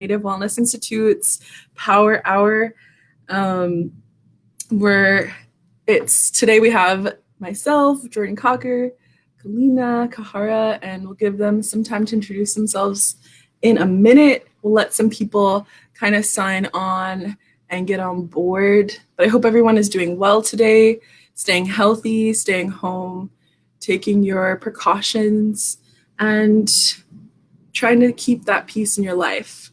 Native Wellness Institute's Power Hour. Um, we're it's today we have myself, Jordan Cocker, Kalina, Kahara, and we'll give them some time to introduce themselves in a minute. We'll let some people kind of sign on and get on board. But I hope everyone is doing well today, staying healthy, staying home, taking your precautions, and trying to keep that peace in your life.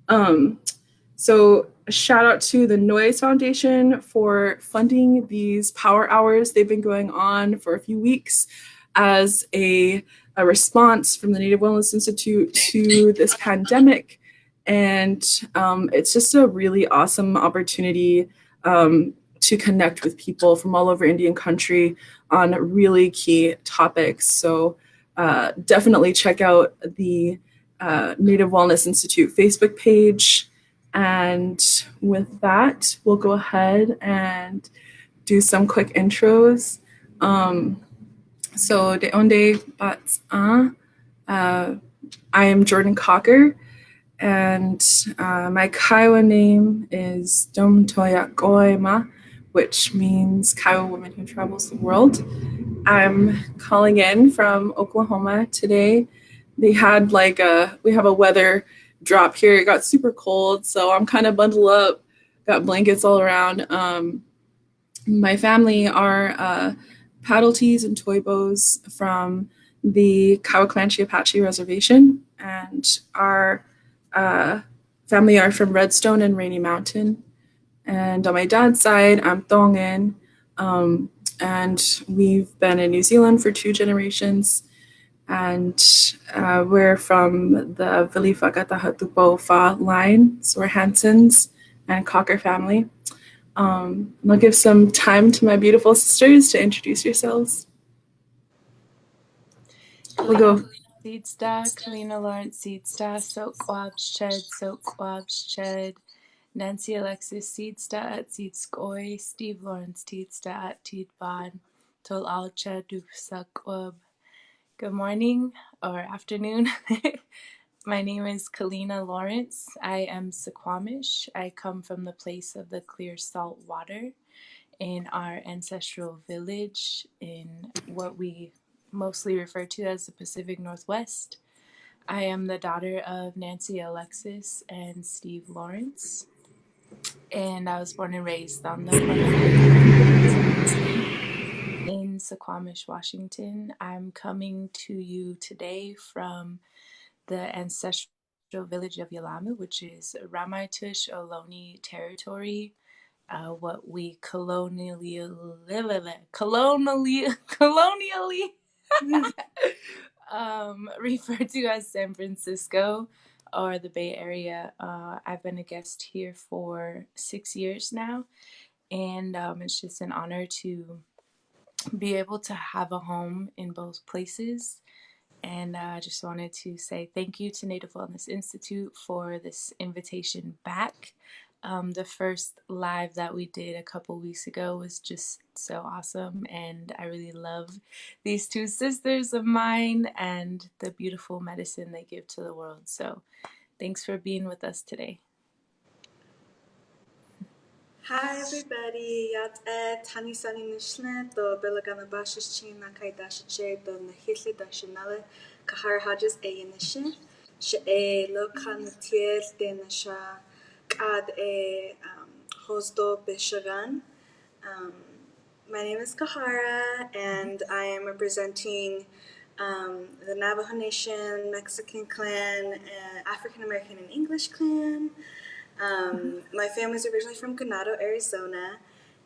Um, so a shout out to the Noise Foundation for funding these power hours. They've been going on for a few weeks as a response from the Native Wellness Institute to this pandemic. And it's just a really awesome opportunity to connect with people from all over Indian country on really key topics. So definitely check out the Native Wellness Institute Facebook page. And with that, we'll go ahead and do some quick intros. So, de onde bats I am Jordan Cocker, and my Kiowa name is Dom Toya Goema, which means Kiowa woman who travels the world. I'm calling in from Oklahoma today. We have a weather drop here. It got super cold, so I'm kind of bundled up, got blankets all around. My family are paddle tees and toy bows from the Kiowa Comanche Apache Reservation, and our family are from Redstone and Rainy Mountain. And on my dad's side, I'm Tongan, and we've been in New Zealand for 2 generations. And we're from the Vilifakatahatupo line, so we're Hansons and Cocker family. I'll give some time to my beautiful sisters to introduce yourselves. We'll go. Seedsta, Kalina Lawrence Seedsta, Soak Wabs Ched, Nancy Alexis Seedsta at Seedskoy, Steve Lawrence Teedsta at Teedbad, Tol Alcha Dufsakwab. Good morning or afternoon. My name is Calina Lawrence. I am Suquamish. I come from the place of the clear salt water in our ancestral village in what we mostly refer to as the Pacific Northwest. I am the daughter of Nancy Alexis and Steve Lawrence, and I was born and raised on the in Suquamish, Washington. I'm coming to you today from the ancestral village of Yalamu, which is Ramaytush Ohlone territory, what we colonially refer to as San Francisco or the Bay Area. I've been a guest here for 6 years now, and it's just an honor to be able to have a home in both places. And I just wanted to say thank you to Native Wellness Institute for this invitation back. The first live that we did a couple weeks ago was just so awesome, and I really love these two sisters of mine and the beautiful medicine they give to the world. So thanks for being with us today. Hi everybody, Tani Sani Nishne, do Belagana Bashishin, Nakai Dashiche, do Nahili Dashinale, Kahara Hodges a Nishin, She a Lokan Tier Denisha, Kad a Hosdo Beshagan. My name is Kahara, and I am representing the Navajo Nation, Mexican clan, African American and English clan. My family's originally from Ganado, Arizona,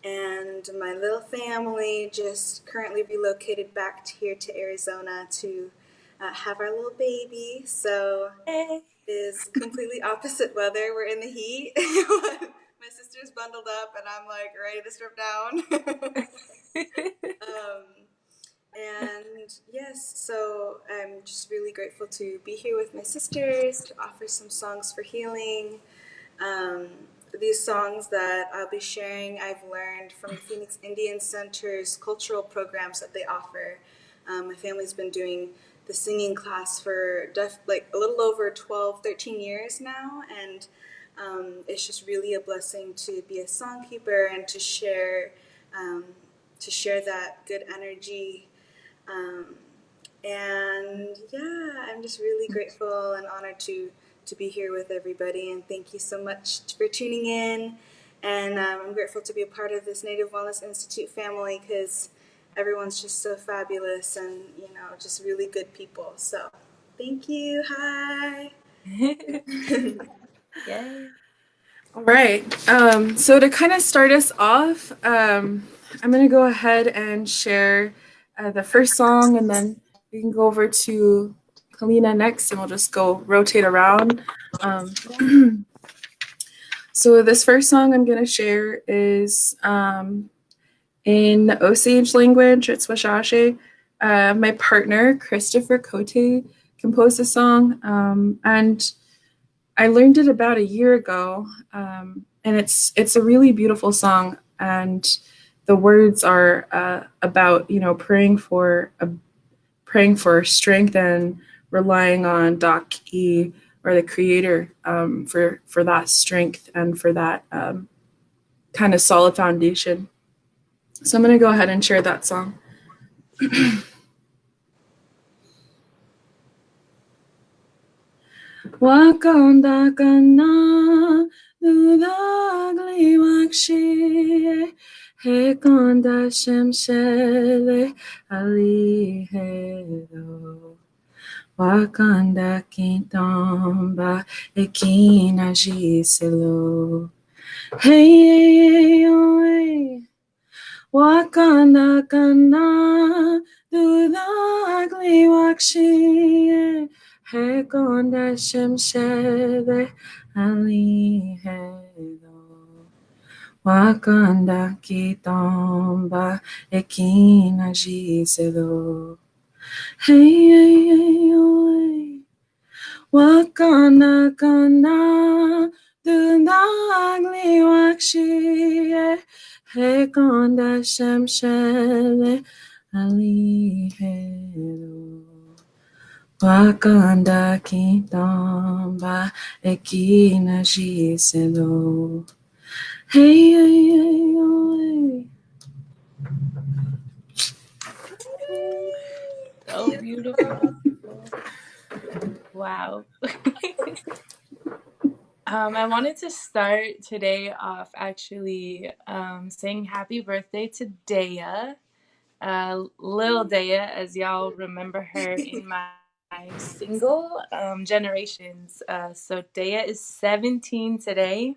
and my little family just currently relocated back here to Arizona to have our little baby. So it is completely opposite weather. We're in the heat. My sister's bundled up, and I'm like ready to strip down. And yes, so I'm just really grateful to be here with my sisters to offer some songs for healing. These songs that I'll be sharing, I've learned from the Phoenix Indian Center's cultural programs that they offer. My family's been doing the singing class for like a little over 12, 13 years now, and it's just really a blessing to be a songkeeper and to share that good energy. And yeah, I'm just really grateful and honored to be here with everybody. And thank you so much for tuning in. And I'm grateful to be a part of this Native Wellness Institute family because everyone's just so fabulous and, just really good people. So thank you. Hi. Yay. All right. So to kind of start us off, I'm going to go ahead and share the first song, and then we can go over to Kalina next, and we'll just go rotate around. So this first song I'm going to share is in the Osage language. It's Washashe. My partner, Christopher Cote, composed the song, and I learned it about a year ago, and it's a really beautiful song, and the words are about praying for strength and relying on Doc E or the Creator for that strength and for that kind of solid foundation. So I'm gonna go ahead and share that song. Wakonda kana dudagli wakshi hekonda shemshele ali hedo Wakanda kintomba ekina jiselo hey oh hey Wakanda kana dudagli wakshi hekonda shemshele ali hedo Wakanda kitomba ekina jiselo hey oh hey Wakanda kana dudagli wakshi hekonda shemshele ali hedo Wakanda kitomba ekina jiselo hey oh hey So beautiful. Wow. I wanted to start today off actually saying happy birthday to Dea, Lil Dea, as y'all remember her in my single, Generations. So Dea is 17 today,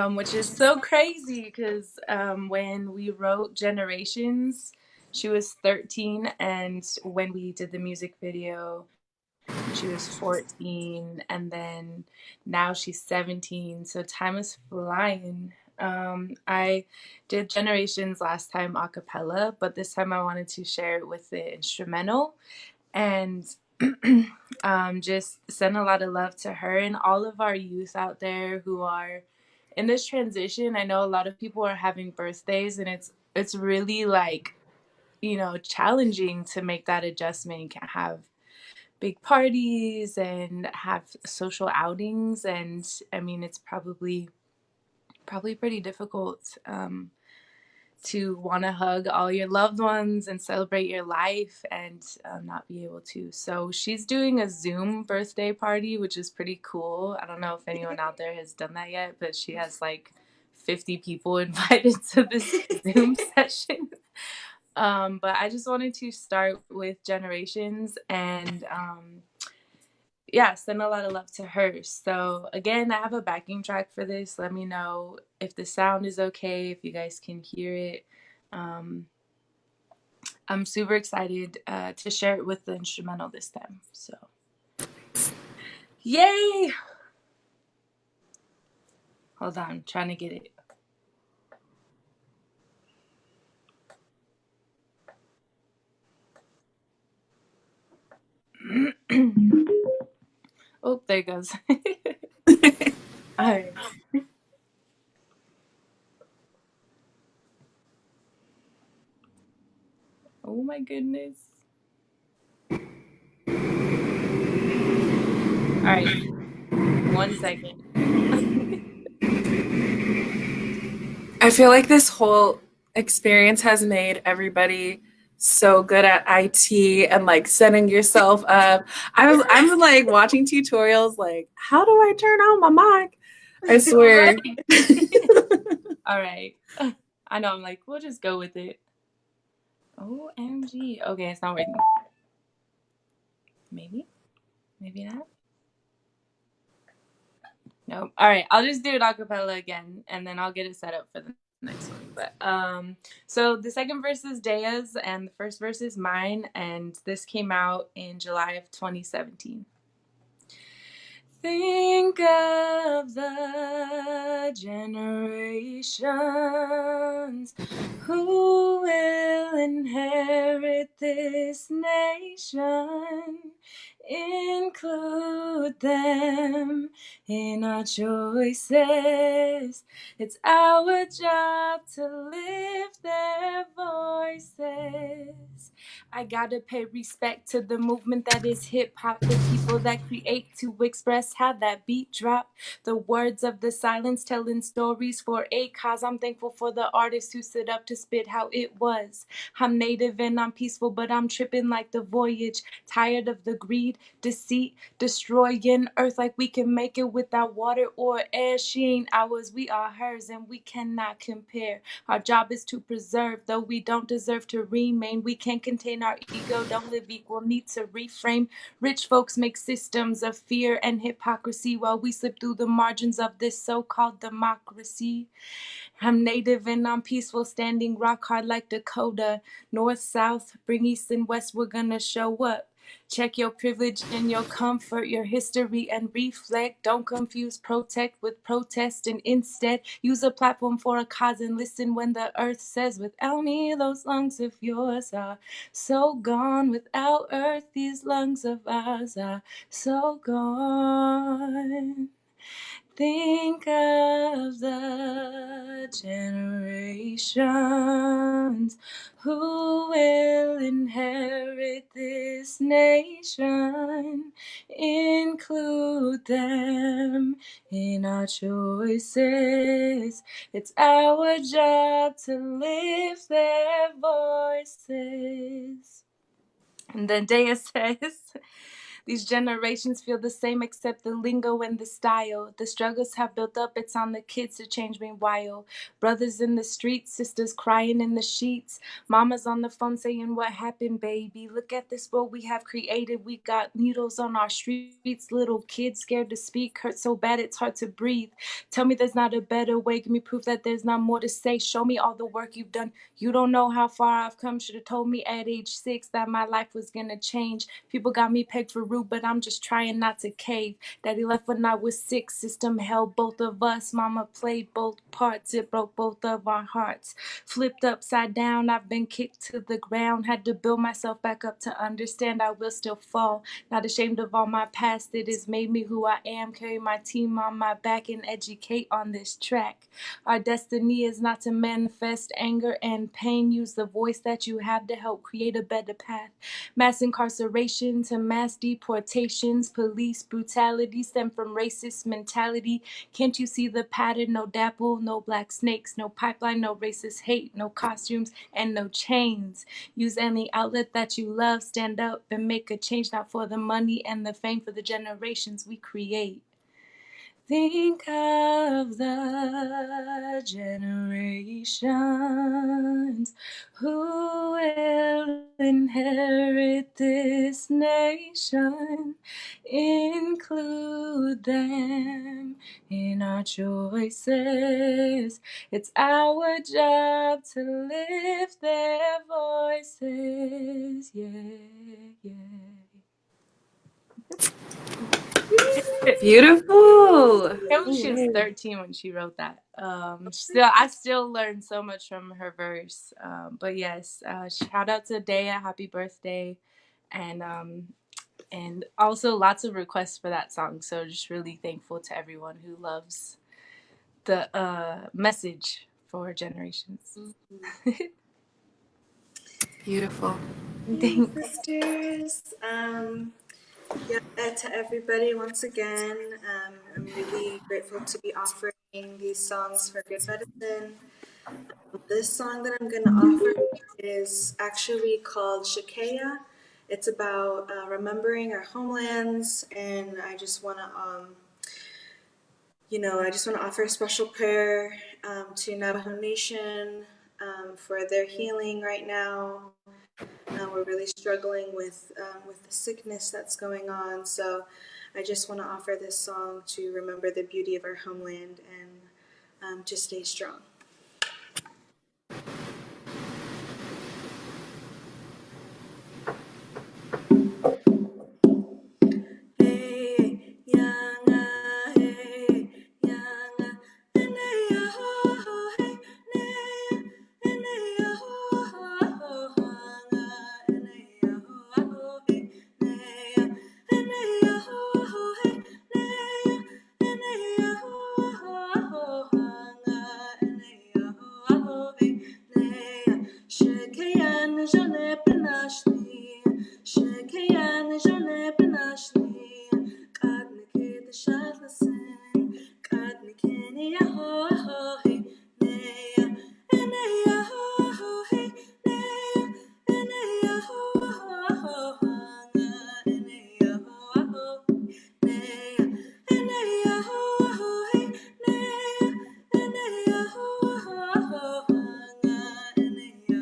which is so crazy because when we wrote Generations, she was 13, and when we did the music video, she was 14, and then now she's 17. So time is flying. I did Generations last time a cappella, but this time I wanted to share it with the instrumental and just send a lot of love to her and all of our youth out there who are in this transition. I know a lot of people are having birthdays, and it's really like, challenging to make that adjustment. You can't have big parties and have social outings, and I mean it's probably pretty difficult to want to hug all your loved ones and celebrate your life and not be able to. So she's doing a Zoom birthday party, which is pretty cool. I don't know if anyone out there has done that yet, but she has like 50 people invited to this Zoom session. But I just wanted to start with Generations and send a lot of love to her. So again, I have a backing track for this. Let me know if the sound is okay, if you guys can hear it. I'm super excited to share it with the instrumental this time. So, yay! Hold on, I'm trying to get it. Oh, there it goes. All right. Oh my goodness. All right. 1 second. I feel like this whole experience has made everybody so good at IT and like setting yourself up. I'm like watching tutorials like, how do I turn on my mic? I swear. All right. I know, I'm like, we'll just go with it. OMG. Okay, it's not working. Maybe not. No. All right, I'll just do it a cappella again, and then I'll get it set up for the next one. But so the second verse is Dea's, and the first verse is mine, and this came out in July of 2017. Think of the generations who will inherit this nation. Include them in our choices. It's our job to lift their voices. I gotta pay respect to the movement that is hip-hop, the people that create to express how that beat drop, the words of the silence telling stories for a cause. I'm thankful for the artists who stood up to spit how it was. I'm native and I'm peaceful, but I'm tripping like the voyage, tired of the greed, deceit, destroying earth like we can make it without water or air. She ain't ours, we are hers, and we cannot compare. Our job is to preserve, though we don't deserve to remain. We can't contain our ego, don't live equal, need to reframe. Rich folks make systems of fear and hypocrisy while we slip through the margins of this so-called democracy. I'm native and I'm peaceful, standing rock hard like Dakota. North, south, bring east and west, we're gonna show up. Check your privilege and your comfort, your history, and reflect. Don't confuse protect with protest, and instead use a platform for a cause and listen when the earth says, without me, those lungs of yours are so gone. Without earth, these lungs of ours are so gone. Think of the generations who will inherit this nation. Include them in our choices. It's our job to lift their voices. And then Dea says, these generations feel the same except the lingo and the style. The struggles have built up, it's on the kids to change meanwhile. Brothers in the streets, sisters crying in the sheets. Mama's on the phone saying, what happened, baby? Look at this world we have created. We got needles on our streets. Little kids scared to speak. Hurt so bad it's hard to breathe. Tell me there's not a better way. Give me proof that there's not more to say. Show me all the work you've done. You don't know how far I've come. Should have told me at age 6 that my life was gonna change. People got me pegged for rude, but I'm just trying not to cave. Daddy left when I was 6. System held both of us. Mama played both parts. It broke both of our hearts. Flipped upside down, I've been kicked to the ground. Had to build myself back up to understand I will still fall. Not ashamed of all my past. It has made me who I am. Carry my team on my back and educate on this track. Our destiny is not to manifest anger and pain. Use the voice that you have to help create a better path. Mass incarceration to mass deportations. Police brutality stem from racist mentality. Can't you see the pattern? No dapple, no black snakes, no pipeline, no racist hate, no costumes, and no chains. Use any outlet that you love. Stand up and make a change, not for the money and the fame, for the generations we create. Think of the generations who will inherit this nation. Include them in our choices. It's our job to lift their voices. Yeah. Beautiful. She was 13 when she wrote that. I still learned so much from her verse. But yes, shout out to Dea, happy birthday, and also lots of requests for that song. So just really thankful to everyone who loves the message for generations. Beautiful. Thanks, sisters. Yeah, to everybody, once again, I'm really grateful to be offering these songs for good medicine. This song that I'm going to offer is actually called Shikeya. It's about remembering our homelands, and I just want to, offer a special prayer to Navajo Nation for their healing right now. We're really struggling with the sickness that's going on, so I just want to offer this song to remember the beauty of our homeland and to stay strong. Hey, yanga, hey, yanga, eneya ho, hey, neya, eneya ho, hanga, eneya ho, hey, neya, eneya ho, hey, neya, eneya ho, hanga, eneya ho, hey, neya, shekeyan jane penashni, shekeyan jane penashni. God make the shot listen. God make any ho ho hey neya, any ho hey neya, any ho hanga, any ho neya, any ho hey neya, any ho hanga, any ho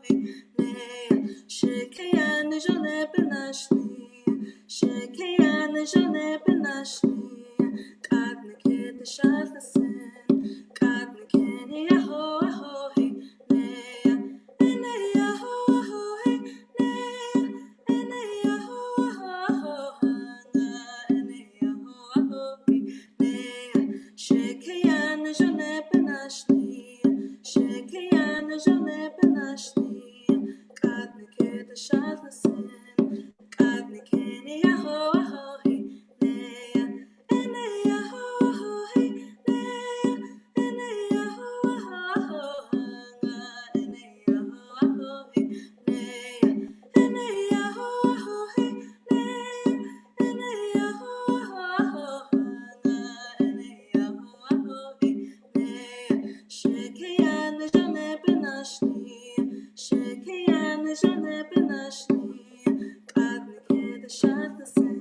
hey neya. Shekeyan jane benashni. Shekeyan jane benashni. God make the shot listen. God make any ho hey neya, any ho hey neya, any ho hanga, any ho hey neya. Shekeyan jane benashni. Shekeyan jane benashni. God make the shot listen. God make any ho hey neya, any ho hey neya, any ho hanga, any ho hey neya, any ho hey neya, any ho hanga, any ho hey neya. Shekeyan jane benashni. Shekeyan jane benashni. God make the shot listen.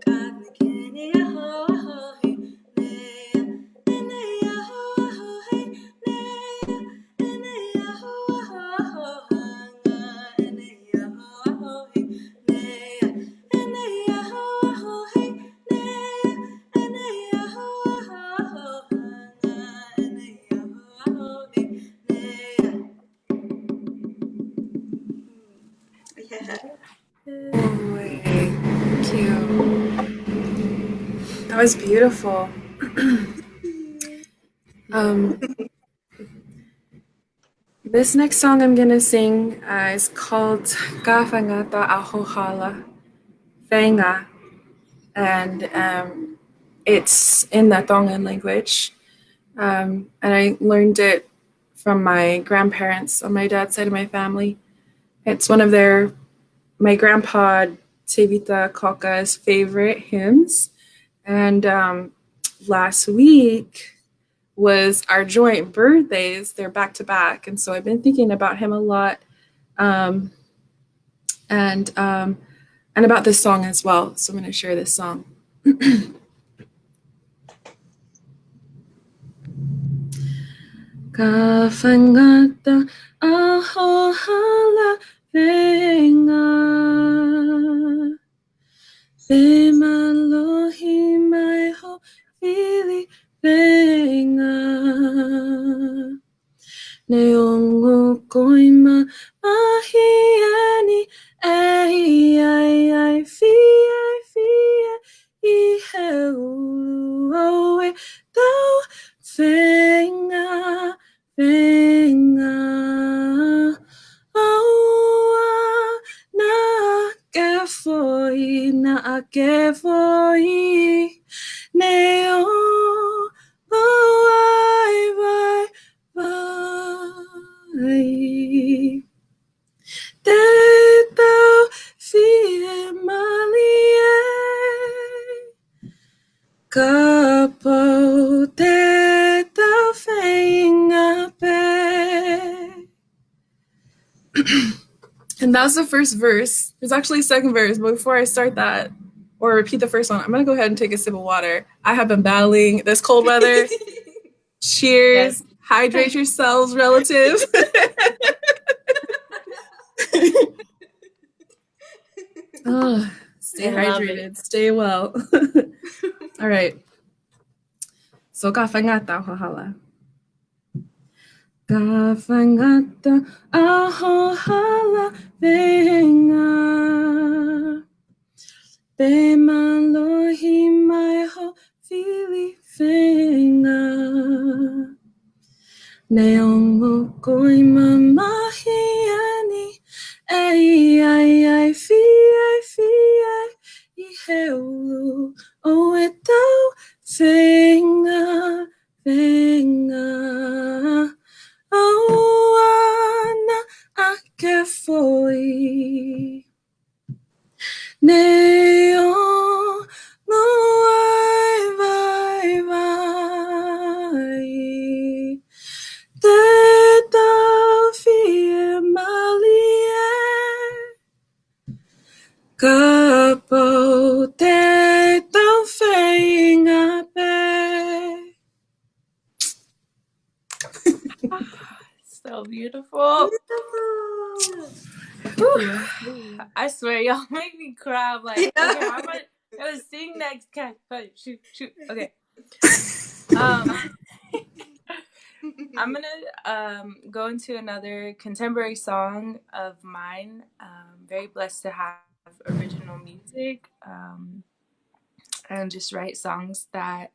God make any ho hey neya, any ho hey neya, any ho hanga, any ho hey neya, any ho hey neya, any ho hanga, any ho hey neya. Yeah. Oh, thank you. That was beautiful. This next song I'm gonna sing is called Gafangata Ahohala Fenga, and it's in the Tongan language. And I learned it from my grandparents on my dad's side of my family. It's one of my grandpa Tevita Koka's favorite hymns. And last week was our joint birthdays. They're back to back. And so I've been thinking about him a lot. And about this song as well. So I'm going to share this song. Kafangata ahohala venga Bemalohi mai ho fili venga Neongo koima mahiani ai fia I heu oe tau venga Aua na ke foi neo vai Te tau fie mali Kapote tau whaingape. And that's the first verse. There's actually a second verse, but before I start that, or repeat the first one, I'm going to go ahead and take a sip of water. I have been battling this cold weather. Cheers. Yes. Hydrate yourselves, relatives. Oh, stay hydrated. Stay well. All right. So kafangata hohala. Kafangata ahohala venga. Be malohi mai ho fili venga. Neongo koi mamahiani. Ai fi I heulu o etau venga o ana ake foi neo no vai te tau fie malie Kapote tau whaingape. So beautiful. I swear, y'all make me cry. I'm like, okay, I'm gonna sing next. Shoot. Okay. I'm gonna go into another contemporary song of mine. Very blessed to have original music and just write songs that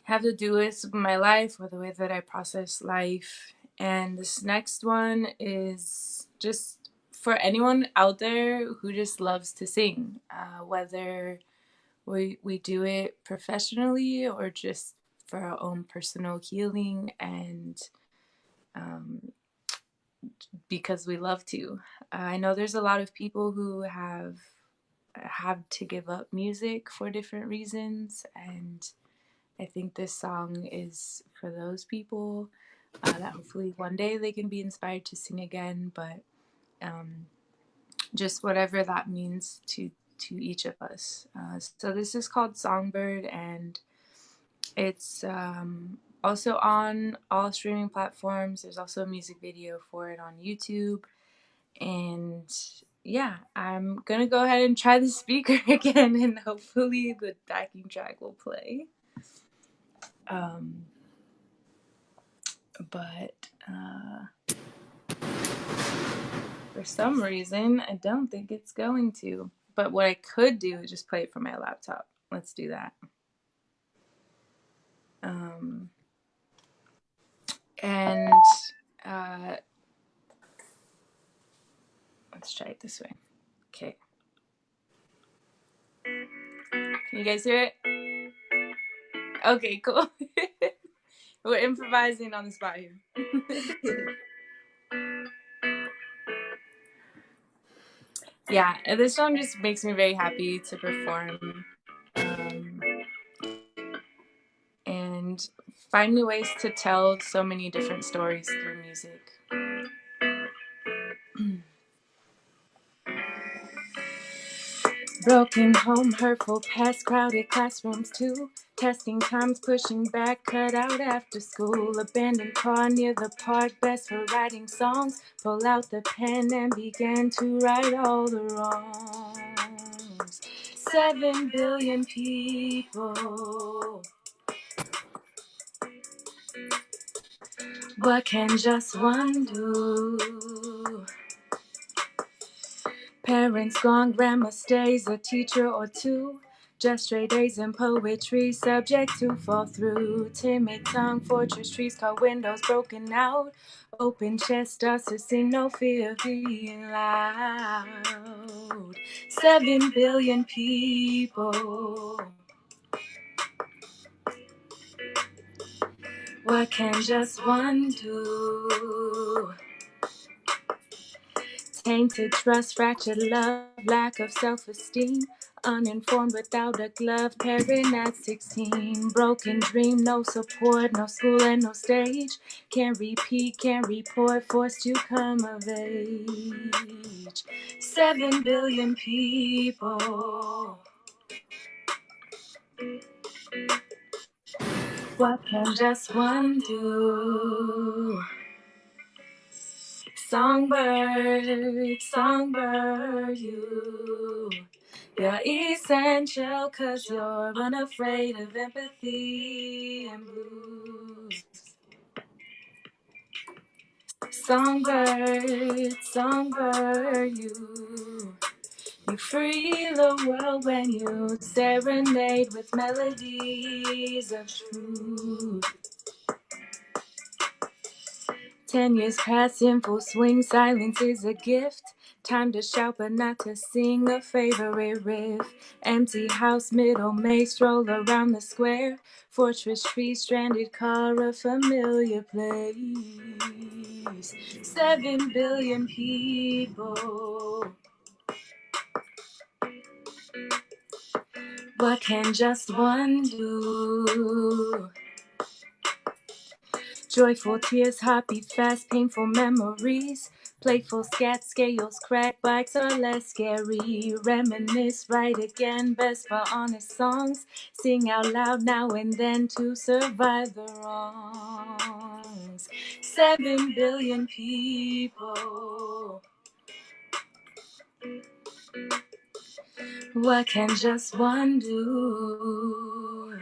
have to do with my life or the way that I process life. And this next one is just for anyone out there who just loves to sing, whether we do it professionally or just for our own personal healing and because we love to. I know there's a lot of people who have to give up music for different reasons, and I think this song is for those people that hopefully one day they can be inspired to sing again, but just whatever that means to each of us. So this is called Songbird, and it's also on all streaming platforms. There's also a music video for it on YouTube. And yeah, I'm gonna go ahead and try the speaker again, and hopefully the backing track will play. But for some reason, I don't think it's going to. But what I could do is just play it from my laptop. Let's do that. And let's try it this way. Okay. Can you guys hear it? Okay, cool. We're improvising on the spot here. Yeah, this song just makes me very happy to perform and find new ways to tell so many different stories through music. Broken home, hurtful past, crowded classrooms too. Testing times, pushing back, cut out after school. Abandoned car near the park, best for writing songs. Pull out the pen and began to right all the wrongs. 7 billion people. What can just one do? Parents gone, grandma stays, a teacher or two. Just straight A's in poetry, subject to fall through. Timid tongue, fortress trees, car windows broken out. Open chest, us to sing, no fear of being loud. 7 billion people. What can just one do? Tainted trust, fractured love, lack of self-esteem. Uninformed without a glove, parent at 16. Broken dream, no support, no school and no stage. Can't repeat, can't report, forced to come of age. 7 billion people. What can just one do? Songbird, songbird, you're essential 'cause you're unafraid of empathy and blues. Songbird, songbird, you free the world when you serenade with melodies of truth. 10 years pass in full swing, silence is a gift. Time to shout but not to sing a favorite riff. Empty house, middle maze, stroll around the square. Fortress tree, stranded car, a familiar place. 7 billion people. What can just one do? Joyful tears, heartbeats fast, painful memories. Playful scat scales, crack bikes are less scary. Reminisce, write again, best for honest songs. Sing out loud now and then to survive the wrongs. 7 billion people. What can just one do?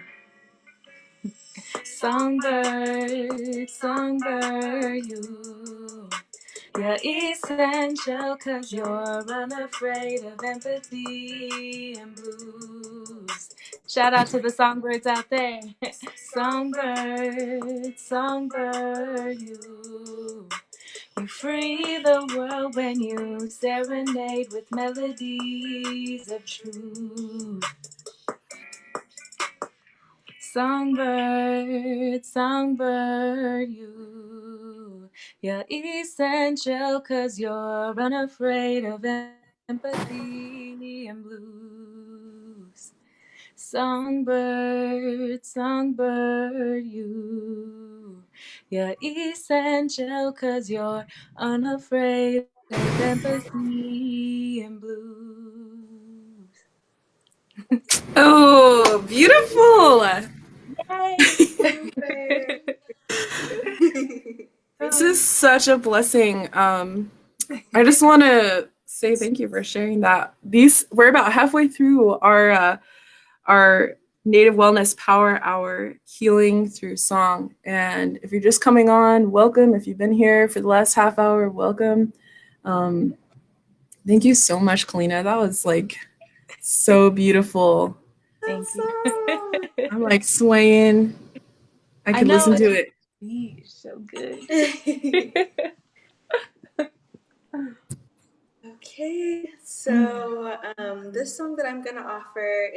Songbird, songbird, you're essential 'cause you're unafraid of empathy and blues. Shout out to the songbirds out there. Songbird, songbird, you free the world when you serenade with melodies of truth. Songbird, songbird, you're essential 'cause you're unafraid of empathy and blues. Songbird, songbird, you're essential 'cause you're unafraid of empathy and blues. Oh, beautiful. Yay! This is such a blessing. I just want to say thank you for sharing that. We're about halfway through our Native Wellness Power Hour, healing through song. And if you're just coming on, welcome. If you've been here for the last half hour, welcome. Thank you so much, Kalina. That was like so beautiful. Thank you. I'm like swaying. I could listen to it. So good. Okay, so this song that I'm gonna offer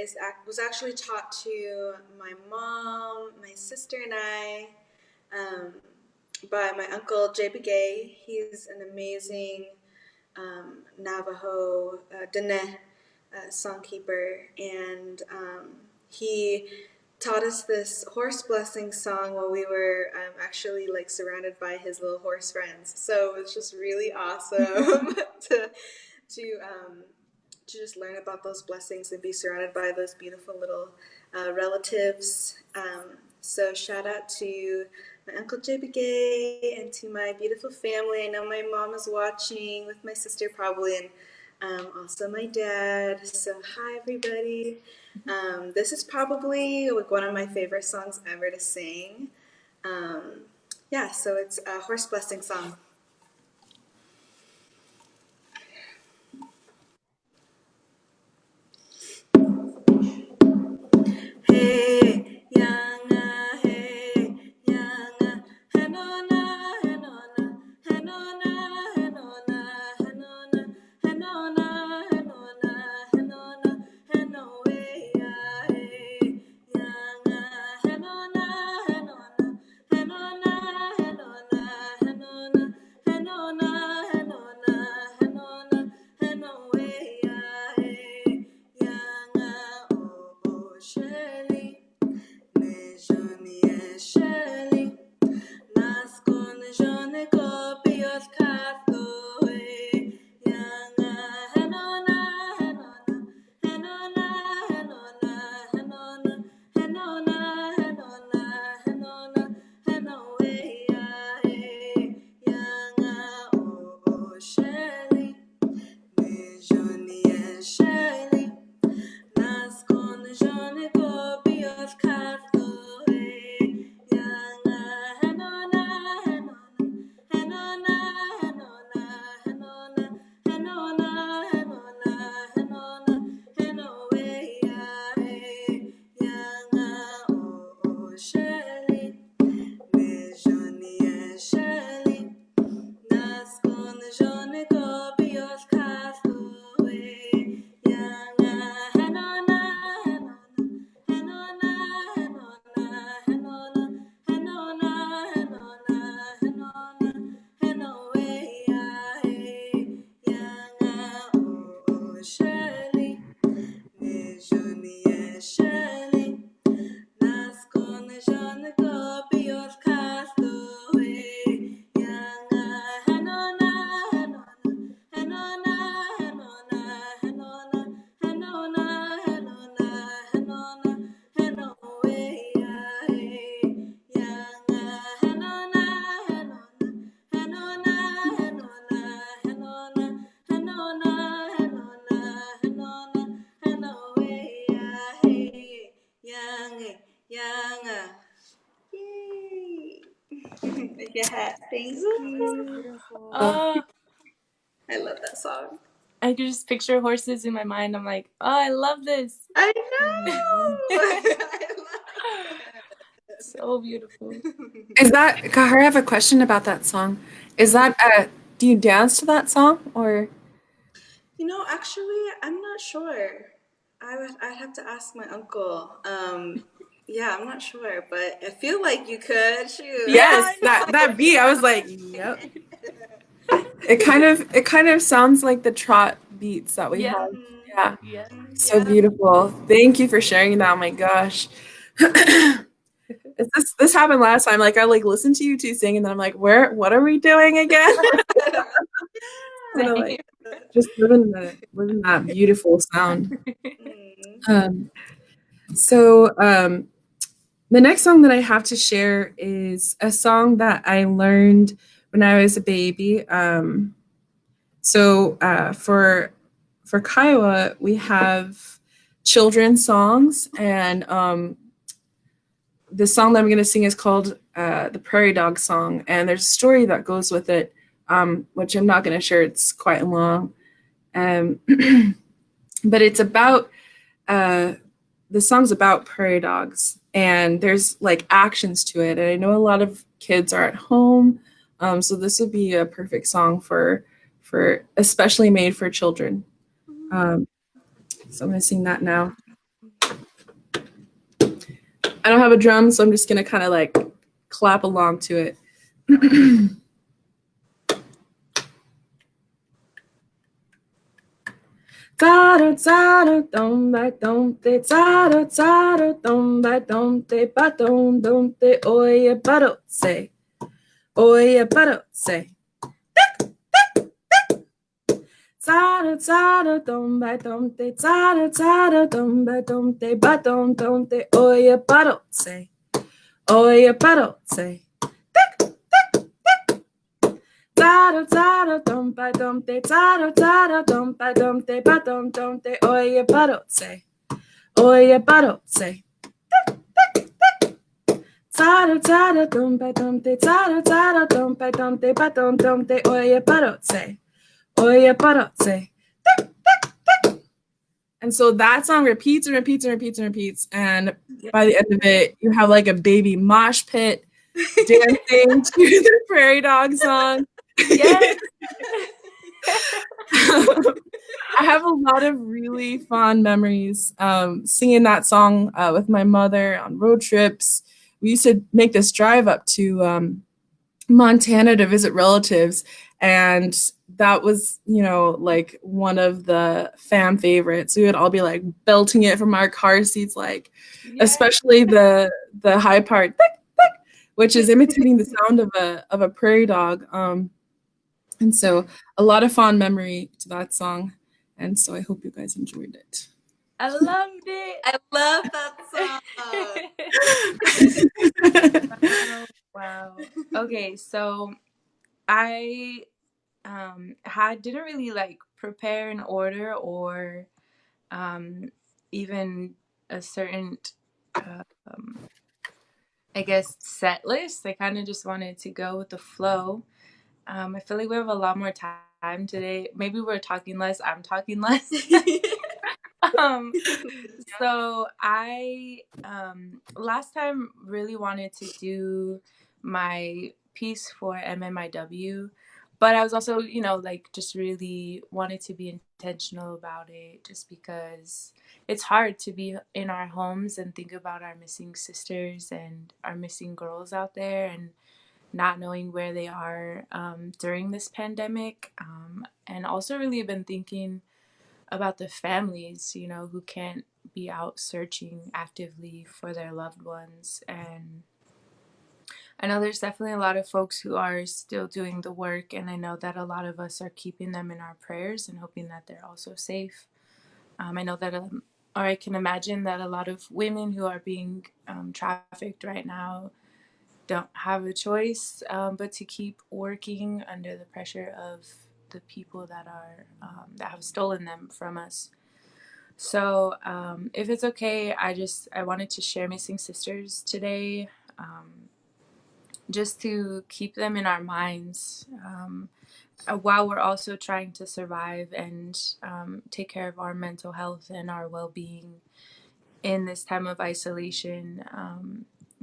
was actually taught to my mom, my sister, and I by my uncle J.B. Gay. He's an amazing Navajo Dene songkeeper, and he taught us this horse blessing song while we were actually like surrounded by his little horse friends. So it's just really awesome to just learn about those blessings and be surrounded by those beautiful little relatives. So shout out to my Uncle JB Gay and to my beautiful family. I know my mom is watching with my sister probably, and also my dad. So hi everybody. This is probably like one of my favorite songs ever to sing. So it's a horse blessing song. Hey, yanga, hey, yanga, henona, henona, henona, henona, henona, henona, henona, henona, henoea, hey, yanga, henona, henona, henona, henona, henona, henona, henona, henona, henoea, hey, yanga. Shirley, Visionia Shirley, Naskon Jone Gobios Castaway, Yanga Hanona, Hanona, Hanona, Hanona, Hanona, Hanona, Hanona, Hanaway, Yanga, oh, Shirley, Visionia Shirley. Naskon Jean Copios Castaway, Yanga Hanona, Hanona, Hanona, Hanona, Hanona, Hanona, Hanona, Hanaway, Yanga Hanona, Hanona, Hanona, Hanona, Hanona, Hanona, Hanona, Hanaway, Young, young. Yay! Yeah, thank you. Beautiful. I love that song. I could just picture horses in my mind. I'm like, oh, I love this. I know. I love it. So beautiful. Is that Kahara? I have a question about that song. Is that do you dance to that song or? Actually, I'm not sure. I'd have to ask my uncle. Yeah, I'm not sure, but I feel like you could. Shoot. Yes, that beat. I was like, yep. It kind of sounds like the trot beats that we have. Yeah. Yeah. So beautiful. Thank you for sharing that. Oh my gosh. This happened last time. Like I listened to you two sing and then I'm like, what are we doing again? Just living that beautiful sound. So the next song that I have to share is a song that I learned when I was a baby. So for Kiowa, we have children's songs, and the song that I'm going to sing is called the Prairie Dog Song, and there's a story that goes with it, which I'm not going to share. It's quite long, but it's about the song's about prairie dogs, and there's like actions to it. And I know a lot of kids are at home, so this would be a perfect song for especially made for children. So I'm going to sing that now. I don't have a drum, so I'm just going to kind of like clap along to it. Zara zara dom ba dom te zara zara dom ba dom te ba dom te oya baro say zara zara dom ba dom te zara zara dom ba dom te ba dom te oya baro say zara zara dom ba dom te zara zara dom ba dom te ba dom te oya baro say zara zara dom ba dom te zara zara dom ba dom te ba dom te oya baro say and so that song repeats and repeats and repeats and repeats, and by the end of it you have like a baby mosh pit dancing to the Prairie Dog Song. Yes. I have a lot of really fond memories singing that song with my mother on road trips. We used to make this drive up to Montana to visit relatives, and that was, like one of the fam favorites. We would all be like belting it from our car seats, like especially the high part, which is imitating the sound of a prairie dog. And so a lot of fond memory to that song. And so I hope you guys enjoyed it. I loved it. I love that song. Wow. Okay, so I didn't really like prepare an order or even a certain I guess set list. I kind of just wanted to go with the flow. I feel like we have a lot more time today. Maybe we're talking less. I'm talking less. um, so I last time really wanted to do my piece for MMIW, but I was also, like just really wanted to be intentional about it just because it's hard to be in our homes and think about our missing sisters and our missing girls out there and not knowing where they are during this pandemic. And also really been thinking about the families, who can't be out searching actively for their loved ones. And I know there's definitely a lot of folks who are still doing the work, and I know that a lot of us are keeping them in our prayers and hoping that they're also safe. I know that, or I can imagine that a lot of women who are being trafficked right now don't have a choice but to keep working under the pressure of the people that are that have stolen them from us. So, if it's okay, I wanted to share Missing Sisters today, just to keep them in our minds, while we're also trying to survive and take care of our mental health and our well-being in this time of isolation.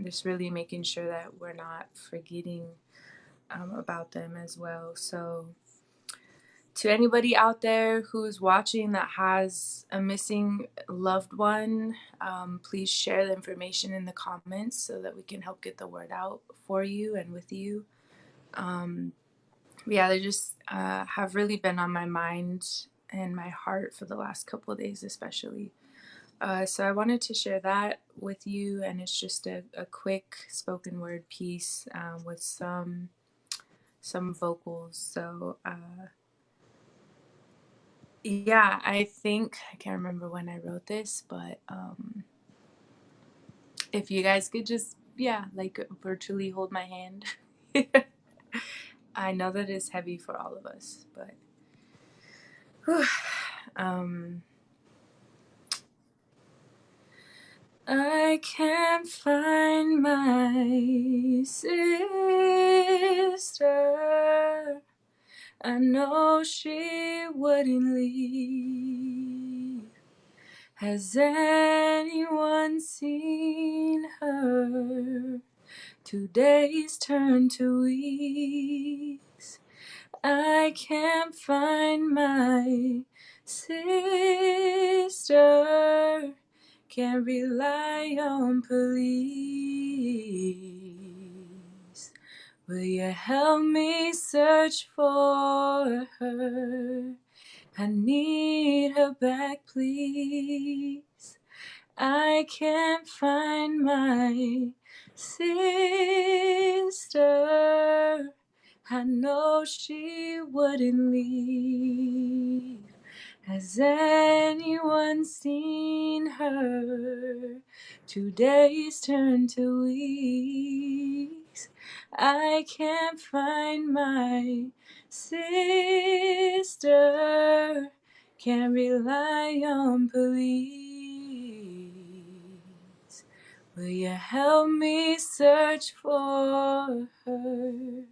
Just really making sure that we're not forgetting about them as well. So, to anybody out there who's watching that has a missing loved one, please share the information in the comments so that we can help get the word out for you and with you. Yeah, they just have really been on my mind and my heart for the last couple of days, especially. So I wanted to share that with you, and it's just a quick spoken word piece with some vocals. So yeah, I can't remember when I wrote this, but if you guys could just, like virtually hold my hand. I know that it's heavy for all of us, but I can't find my sister. I know she wouldn't leave. Has anyone seen her? 2 days turn to weeks. I can't find my sister. Can't rely on police. Will you help me search for her? I need her back, please. I can't find my sister. I know she wouldn't leave. Has anyone seen her? 2 days turn to weeks. I can't find my sister. Can't rely on police. Will you help me search for her?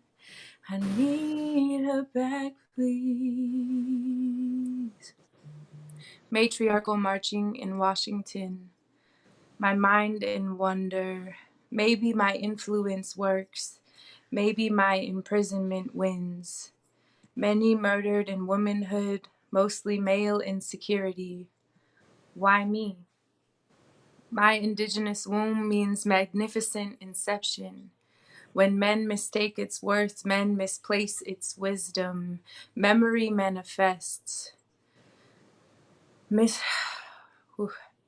I need her back, please. Matriarchal marching in Washington. My mind in wonder. Maybe my influence works. Maybe my imprisonment wins. Many murdered in womanhood, mostly male insecurity. Why me? My indigenous womb means magnificent inception. When men mistake its worth, men misplace its wisdom. Memory manifests.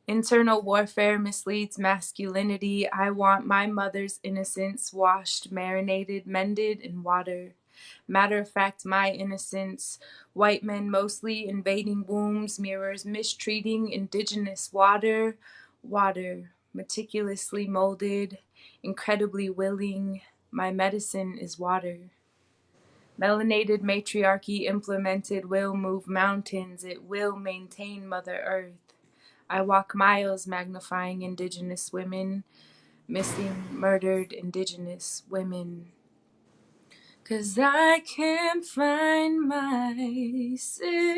Internal warfare misleads masculinity. I want my mother's innocence washed, marinated, mended in water. Matter of fact, my innocence. White men mostly invading wombs, mirrors mistreating indigenous water. Water, meticulously molded, incredibly willing. My medicine is water. Melanated matriarchy implemented will move mountains. It will maintain Mother Earth. I walk miles magnifying indigenous women, missing murdered indigenous women. 'Cause I can't find my sister.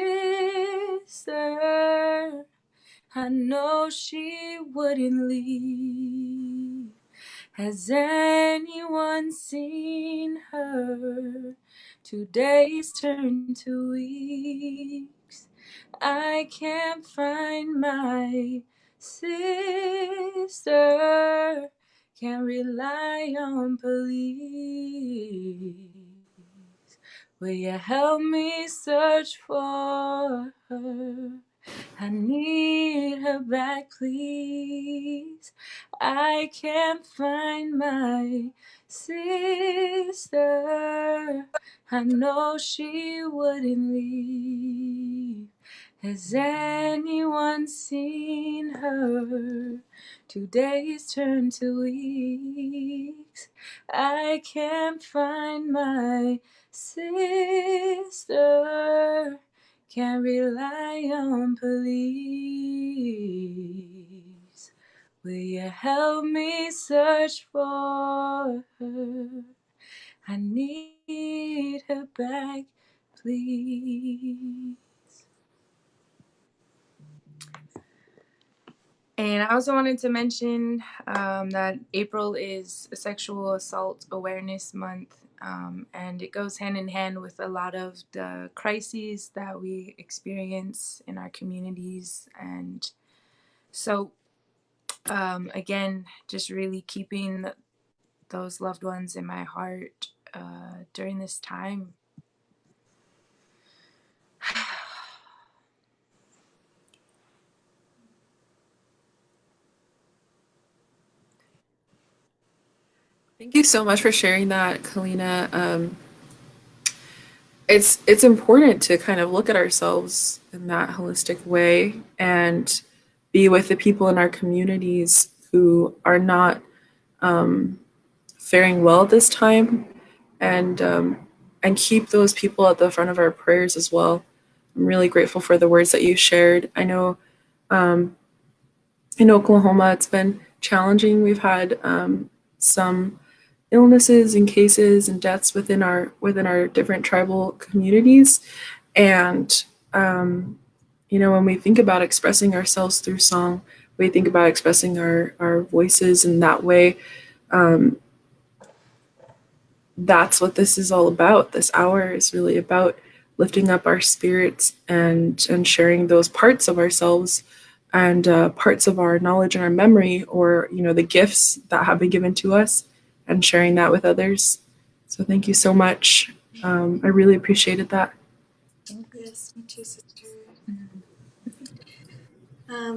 I know she wouldn't leave. Has anyone seen her? 2 days turn to weeks. I can't find my sister. Can't rely on police. Will you help me search for her? I need her back, please. I can't find my sister. I know she wouldn't leave. Has anyone seen her? 2 days turn to weeks. I can't find my sister. Can't rely on police. Will you help me search for her? I need her back, please. And I also wanted to mention that April is Sexual Assault Awareness Month, and it goes hand in hand with a lot of the crises that we experience in our communities. And so, again, just really keeping those loved ones in my heart during this time. Thank you so much for sharing that, Kalina. It's important to kind of look at ourselves in that holistic way and be with the people in our communities who are not faring well this time, and keep those people at the front of our prayers as well. I'm really grateful for the words that you shared. I know in Oklahoma it's been challenging. We've had some illnesses and cases and deaths within our different tribal communities, and when we think about expressing ourselves through song, we think about expressing our voices in that way. That's what this is all about. This hour is really about lifting up our spirits and sharing those parts of ourselves and parts of our knowledge and our memory, or the gifts that have been given to us, and sharing that with others. So thank you so much. I really appreciated that. Yes, me too, sister.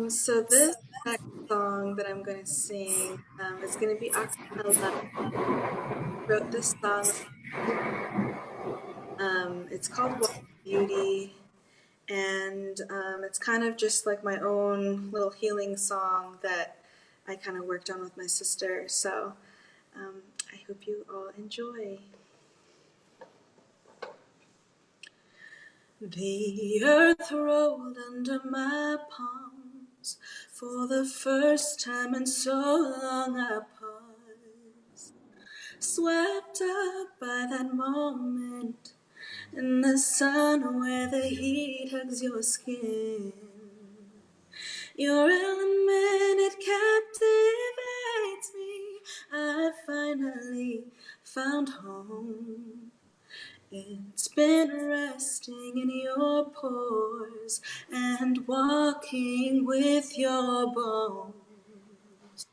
So this next song that I'm going to sing is going to be a cappella. I wrote this song. It's called What Beauty, and it's kind of just like my own little healing song that I kind of worked on with my sister. So I hope you all enjoy. The earth rolled under my palms for the first time in so long. I paused, swept up by that moment in the sun where the heat hugs your skin. Your element, it captivates me. I finally found home. It's been resting in your pores and walking with your bones.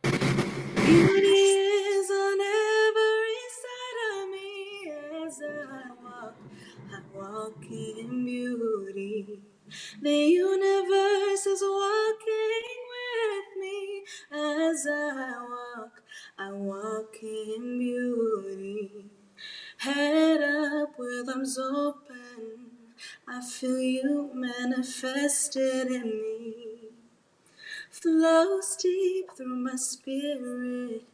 Beauty is on every side of me as I walk in beauty. The universe is walking with me as I walk in beauty. Head up with arms open, I feel you manifested in me. Flows deep through my spirit,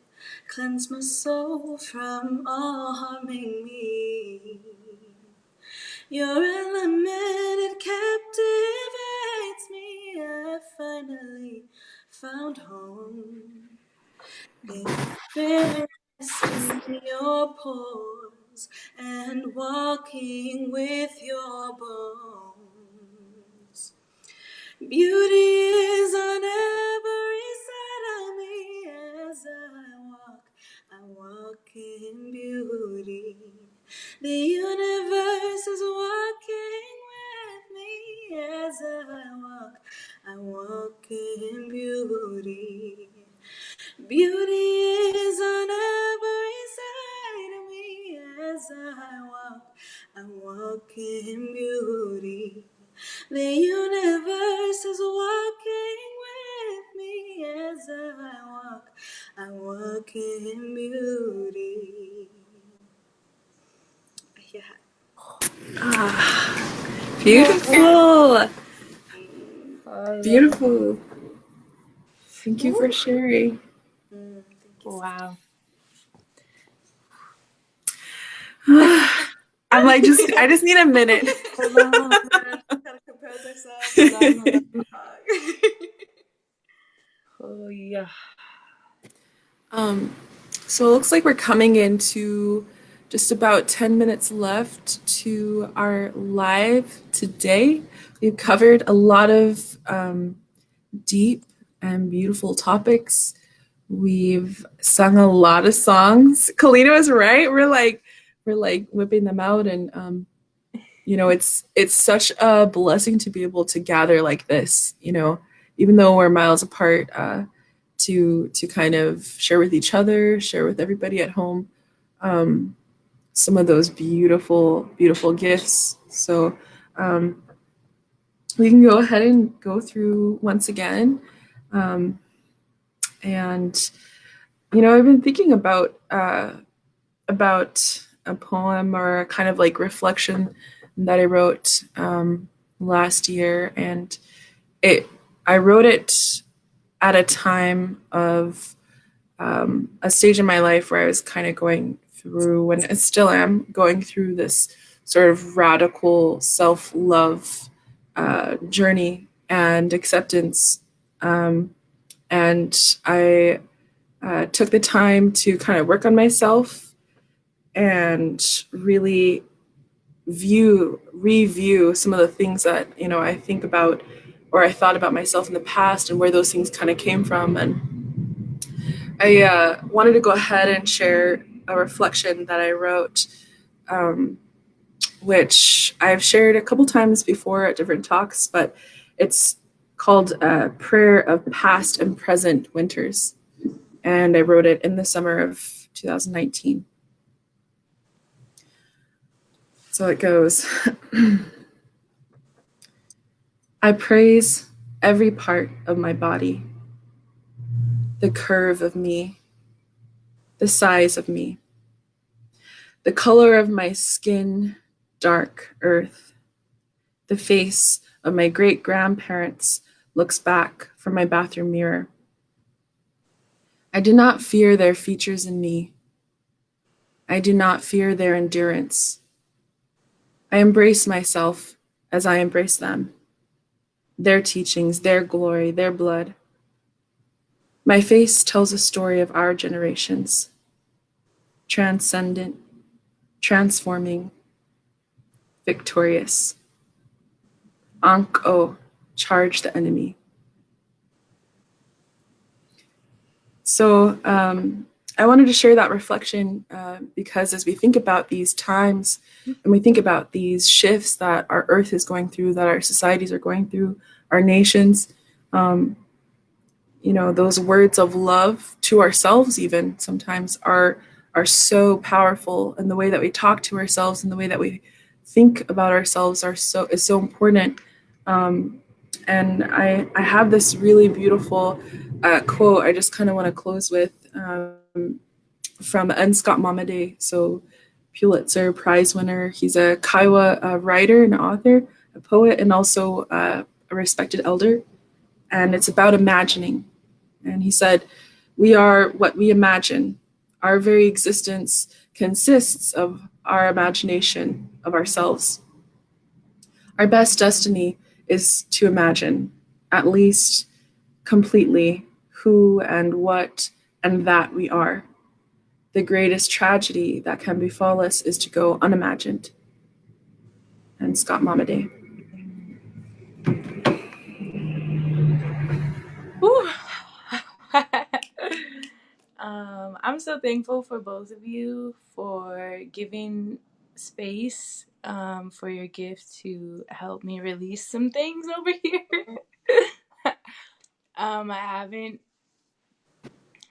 cleanse my soul from all harming me. Your element, it captivates me. I finally found home. It's been resting in your pores and walking with your bones. Beauty is on every side of me as I walk in beauty. The universe is walking with me as I walk in beauty. Beauty is on every side of me as I walk in beauty. The universe is walking with me as I walk in beauty. Yeah. Beautiful. Beautiful. Thank you for sharing. Thank you. Wow. I'm like, I just need a minute. Gotta compose ourselves. Oh yeah. So it looks like we're coming into just about 10 minutes left to our live today. We've covered a lot of deep and beautiful topics. We've sung a lot of songs. Kalina was right. We're like whipping them out, and it's such a blessing to be able to gather like this. Even though we're miles apart, to kind of share with each other, share with everybody at home, some of those beautiful, beautiful gifts. So we can go ahead and go through once again. And I've been thinking about a poem or a kind of like reflection that I wrote last year, and I wrote it at a time of a stage in my life where I was kind of going through, and I still am going through, this sort of radical self-love journey and acceptance. And I took the time to kind of work on myself and really review some of the things that I think about or I thought about myself in the past and where those things kind of came from. And I wanted to go ahead and share a reflection that I wrote, which I've shared a couple times before at different talks, but it's called Prayer of Past and Present Winters. And I wrote it in the summer of 2019. So it goes. I praise every part of my body, the curve of me, the size of me, the color of my skin, dark earth. The face of my great-grandparents looks back from my bathroom mirror. I do not fear their features in me. I do not fear their endurance. I embrace myself as I embrace them, their teachings, their glory, their blood. My face tells a story of our generations, transcendent, transforming, victorious. Ankh-O, charge the enemy. So I wanted to share that reflection because as we think about these times and we think about these shifts that our earth is going through, that our societies are going through, our nations, those words of love to ourselves even sometimes are so powerful, and the way that we talk to ourselves and the way that we think about ourselves is so important. And I have this really beautiful quote I just kind of want to close with from N. Scott Momaday, so Pulitzer Prize winner. He's a Kiowa writer and author, a poet, and also a respected elder. And it's about imagining. And he said, "We are what we imagine. Our very existence consists of our imagination of ourselves. Our best destiny is to imagine, at least completely, who and what and that we are. The greatest tragedy that can befall us is to go unimagined." And Scott Momaday. Whew. I'm so thankful for both of you for giving space for your gift to help me release some things over here. I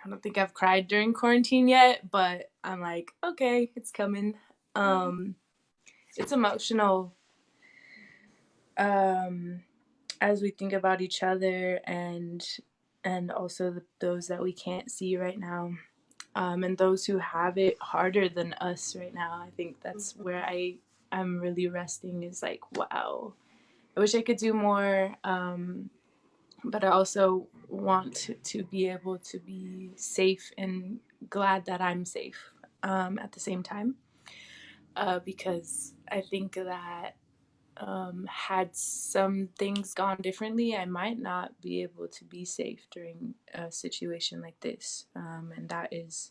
don't think I've cried during quarantine yet, but I'm like, okay, it's coming. It's emotional as we think about each other and also those that we can't see right now, and those who have it harder than us right now. I think that's where I'm really resting, is like, wow, I wish I could do more, but I also want to be able to be safe and glad that I'm safe at the same time, because I think that had some things gone differently, I might not be able to be safe during a situation like this. And that is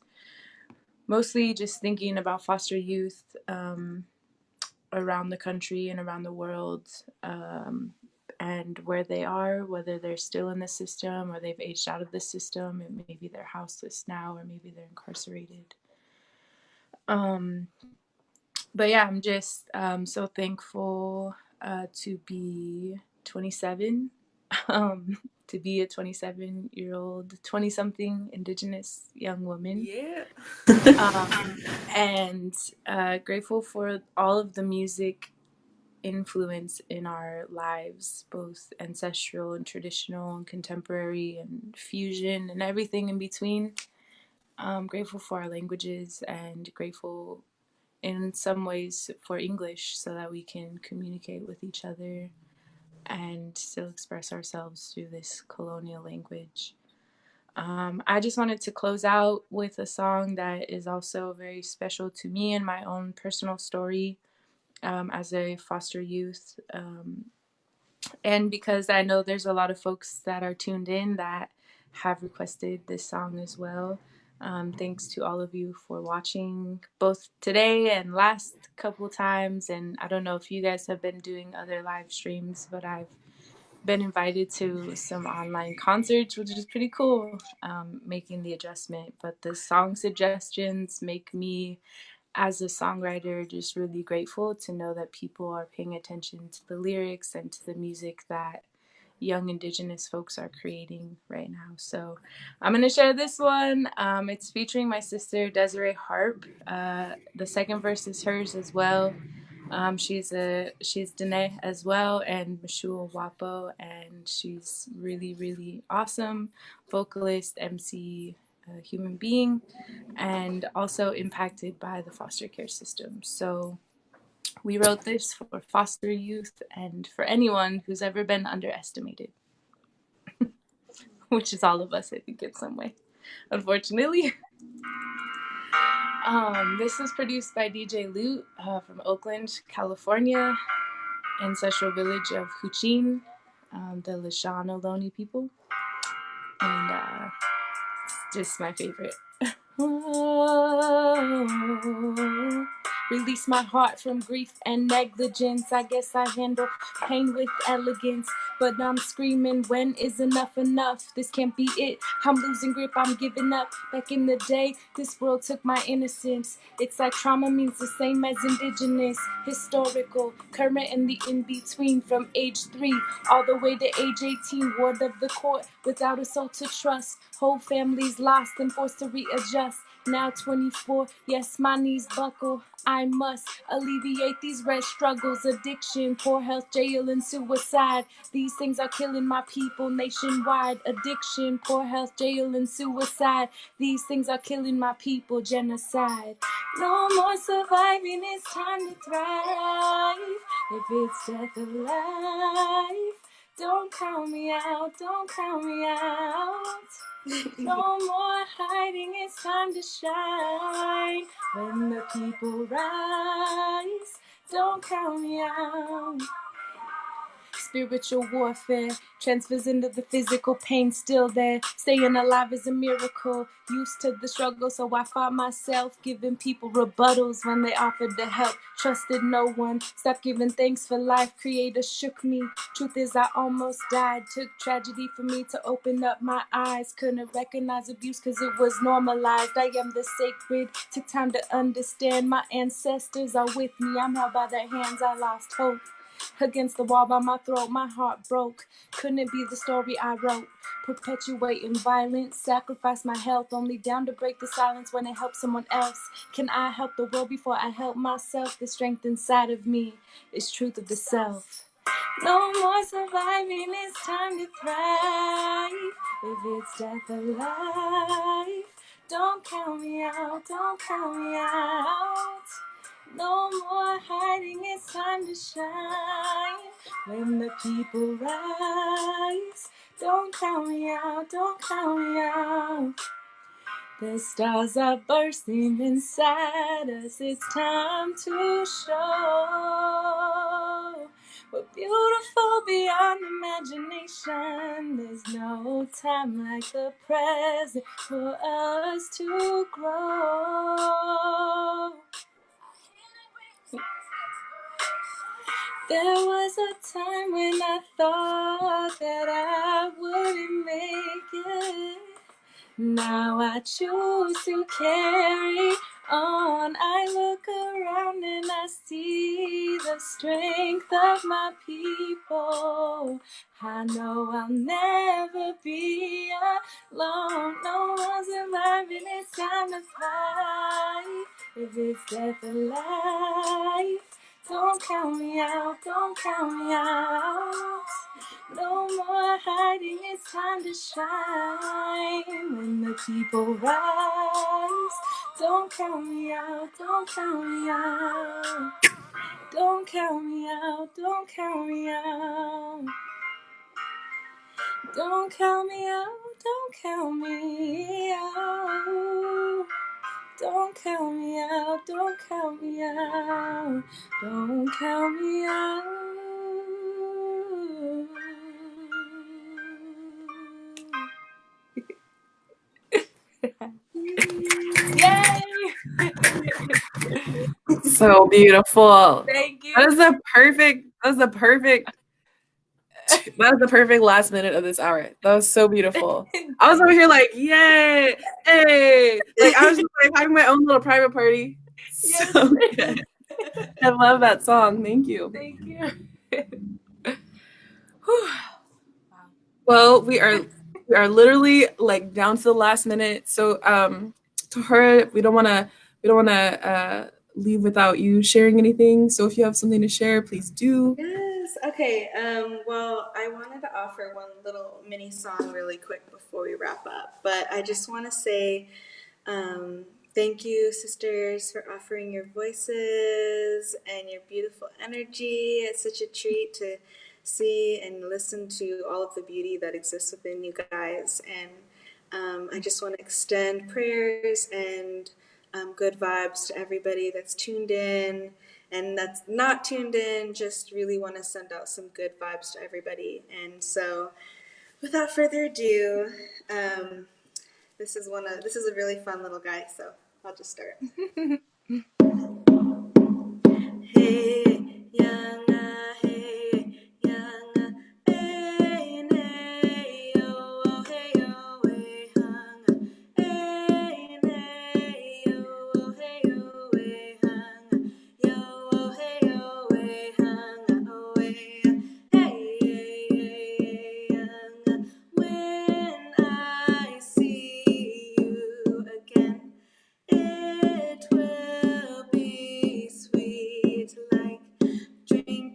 mostly just thinking about foster youth around the country and around the world, and where they are, whether they're still in the system or they've aged out of the system, and maybe they're houseless now, or maybe they're incarcerated. But yeah, I'm just so thankful to be 27, to be a 27-year-old, 20-something Indigenous young woman. Yeah. And grateful for all of the music influence in our lives, both ancestral and traditional and contemporary and fusion and everything in between. Grateful for our languages, and grateful in some ways for English, so that we can communicate with each other and still express ourselves through this colonial language. I just wanted to close out with a song that is also very special to me and my own personal story as a foster youth. And because I know there's a lot of folks that are tuned in that have requested this song as well. Thanks to all of you for watching both today and last couple times. And I don't know if you guys have been doing other live streams, but I've been invited to some online concerts, which is pretty cool, making the adjustment. But the song suggestions make me, as a songwriter, just really grateful to know that people are paying attention to the lyrics and to the music that young Indigenous folks are creating right now. So I'm going to share this one. It's featuring my sister Desiree Harp. The second verse is hers as well. She's Dene as well, and Mashua Wapo, and she's really, really awesome vocalist, MC, human being, and also impacted by the foster care system. So we wrote this for foster youth and for anyone who's ever been underestimated, which is all of us, I think, in some way, unfortunately. This was produced by DJ Loot from Oakland, California, ancestral village of Huchin, the Lishana Ohlone people. And it's just my favorite. Release my heart from grief and negligence. I guess I handle pain with elegance, but I'm screaming, when is enough enough? This can't be it. I'm losing grip, I'm giving up. Back in the day, this world took my innocence. It's like trauma means the same as indigenous, historical, current, and the in-between. From age 3 all the way to age 18, ward of the court, without a soul to trust. Whole families lost and forced to readjust. Now 24, yes, my knees buckle. I must alleviate these red struggles. Addiction, poor health, jail, and suicide. These things are killing my people nationwide. Addiction, poor health, jail, and suicide. These things are killing my people. Genocide. No more surviving, it's time to thrive. If it's death or life, don't count me out, don't count me out. No more hiding, it's time to shine. When the people rise, don't count me out. spiritual warfare transfers into the physical pain still there. Staying alive is a miracle. Used to the struggle, so I fought myself, giving people rebuttals when they offered to help. Trusted no one. Stopped giving thanks for life. Creator shook me. Truth is, I almost died. Took tragedy for me to open up my eyes. Couldn't recognize abuse because it was normalized. I am the sacred. Took time to understand my ancestors are with me. I'm held by their hands. I lost hope. Against the wall by my throat, my heart broke. Couldn't it be the story I wrote? Perpetuating violence, sacrifice my health, only down to break the silence when it helps someone else. Can I help the world before I help myself? The strength inside of me is truth of the self. No more surviving, it's time to thrive. If it's death or life, don't count me out, don't count me out. No more hiding, it's time to shine. When the people rise, don't count me out, don't count me out. The stars are bursting inside us, it's time to show. We're beautiful beyond imagination. There's no time like the present for us to grow. There was a time when I thought that I wouldn't make it. Now I choose to carry on. I look around and I see the strength of my people. I know I'll never be alone. No one's surviving, it's time to fight. If it's death or life, don't count me out, don't count me out. No more hiding, it's time to shine. When the people rise, don't count me out, don't count me out. Don't count me out, don't count me out. Don't count me out, don't count me out. Don't count me out, don't count me out. Don't count me out. Yay! So beautiful. Thank you. That is the perfect last minute of this hour. That was so beautiful. I was over here like, yay, hey. Like I was just like having my own little private party. Yes. So good. I love that song. Thank you. Thank you. Well, we are literally like down to the last minute. So to her, we don't wanna leave without you sharing anything. So if you have something to share, please do. Yes. Okay. Well, I wanted to offer one little mini song really quick before we wrap up, but I just want to say thank you, sisters, for offering your voices and your beautiful energy. It's such a treat to see and listen to all of the beauty that exists within you guys. And I just want to extend prayers and good vibes to everybody that's tuned in and that's not tuned in. Just really want to send out some good vibes to everybody. And so without further ado, this is a really fun little guy, so I'll just start. Hey, young, hey, young, hey, nay, yo, oh, hey, yo, hey, hung, hey, nay, yo, oh, hey, yo, hey, hung, yo, oh, hey, yo, hey, hung, oh, hey, young, when I see you again, it will be sweet like drinking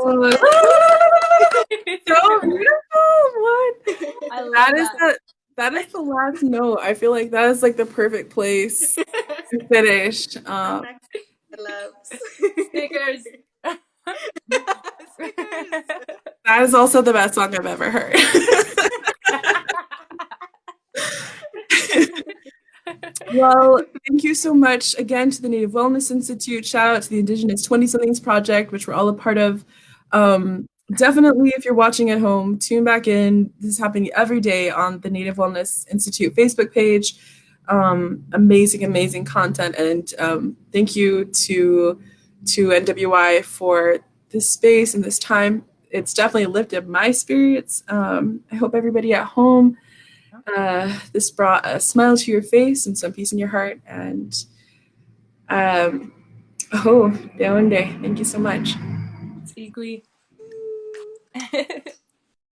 Oh, so beautiful. What? I love That is that is the last note. I feel like that is like the perfect place to finish. Next, loves. Stickers. Stickers. That is also the best song I've ever heard. Well, thank you so much again to the Native Wellness Institute. Shout out to the Indigenous 20-somethings Project, which we're all a part of. Definitely, if you're watching at home, tune back in. This is happening every day on the Native Wellness Institute Facebook page. Amazing, amazing content. And thank you to NWI for this space and this time. It's definitely lifted my spirits. I hope everybody at home, this brought a smile to your face and some peace in your heart. And Deonde, thank you so much. It's Igli.